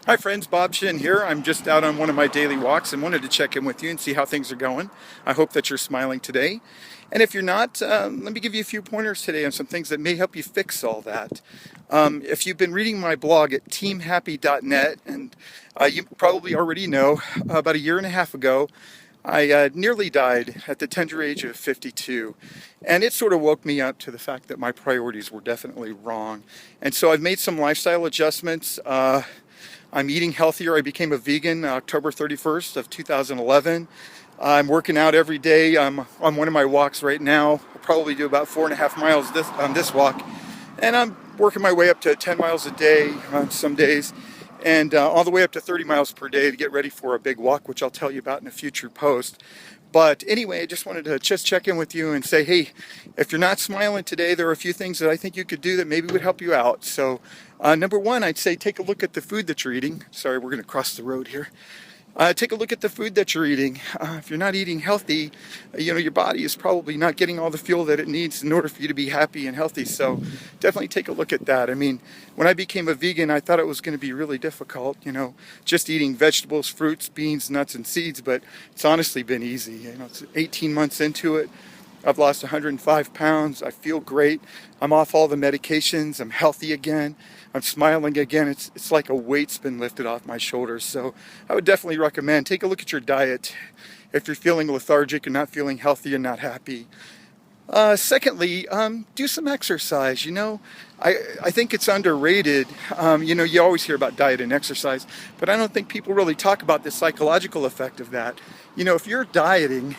Hi friends, Bob Shin here. I'm just out on one of my daily walks and wanted to check in with you and see how things are going. I hope that you're smiling today. And if you're not, let me give you a few pointers today on some things that may help you fix all that. If you've been reading my blog at teamhappy.net, and you probably already know, about a year and a half ago, I nearly died at the tender age of 52. And it sort of woke me up to the fact that my priorities were definitely wrong. And so I've made some lifestyle adjustments. I'm eating healthier. I became a vegan October 31st of 2011. I'm working out every day. I'm on one of my walks right now. I'll probably do about 4.5 miles on this walk. And I'm working my way up to 10 miles a day on some days, and all the way up to 30 miles per day to get ready for a big walk, which I'll tell you about in a future post. But anyway, I just wanted to just check in with you and say, hey, if you're not smiling today, there are a few things that I think you could do that maybe would help you out. So number one, I'd say take a look at the food that you're eating. Sorry, we're going to cross the road here. Take a look at the food that you're eating. If you're not eating healthy, your body is probably not getting all the fuel that it needs in order for you to be happy and healthy. So definitely take a look at that. I mean, when I became a vegan, I thought it was going to be really difficult, just eating vegetables, fruits, beans, nuts, and seeds, but it's honestly been easy. It's 18 months into it. I've lost 105 pounds. I feel great. I'm off all the medications. I'm healthy again. I'm smiling again. It's like a weight's been lifted off my shoulders. So I would definitely recommend take a look at your diet if you're feeling lethargic and not feeling healthy and not happy. Secondly, do some exercise. I think it's underrated. You always hear about diet and exercise, but I don't think people really talk about the psychological effect of that. If you're dieting,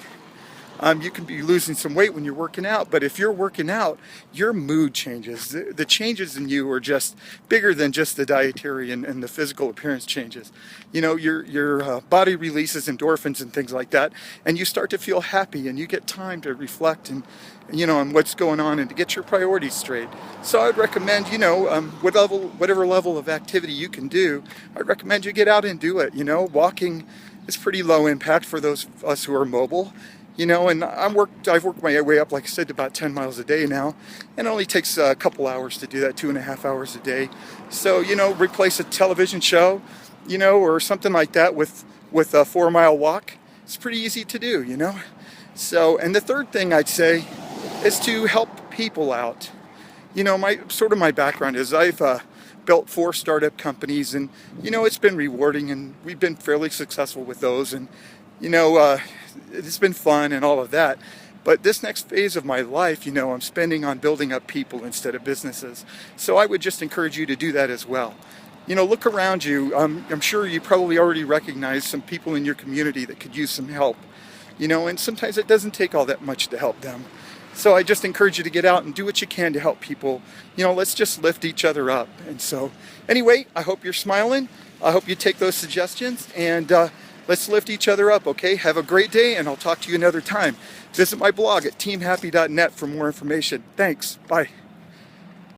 you can be losing some weight when you're working out, but if you're working out, your mood changes. The changes in you are just bigger than just the dietary and the physical appearance changes. Your body releases endorphins and things like that, and you start to feel happy, and you get time to reflect and on what's going on and to get your priorities straight. So I'd recommend, whatever level of activity you can do, I'd recommend you get out and do it. Walking is pretty low impact for those of us who are mobile. And I've worked my way up, like I said, to about 10 miles a day now. And it only takes a couple hours to do that, 2.5 hours a day. So, replace a television show, or something like that with a 4-mile walk. It's pretty easy to do. So, and the third thing I'd say is to help people out. My background is I've built 4 startup companies, and, it's been rewarding, and we've been fairly successful with those. And, it's been fun and all of that. But this next phase of my life, I'm spending on building up people instead of businesses. So I would just encourage you to do that as well. Look around you. I'm sure you probably already recognize some people in your community that could use some help. And sometimes it doesn't take all that much to help them. So I just encourage you to get out and do what you can to help people. Let's just lift each other up. And so anyway, I hope you're smiling. I hope you take those suggestions, and let's lift each other up, okay? Have a great day, and I'll talk to you another time. Visit my blog at teamhappy.net for more information. Thanks. Bye.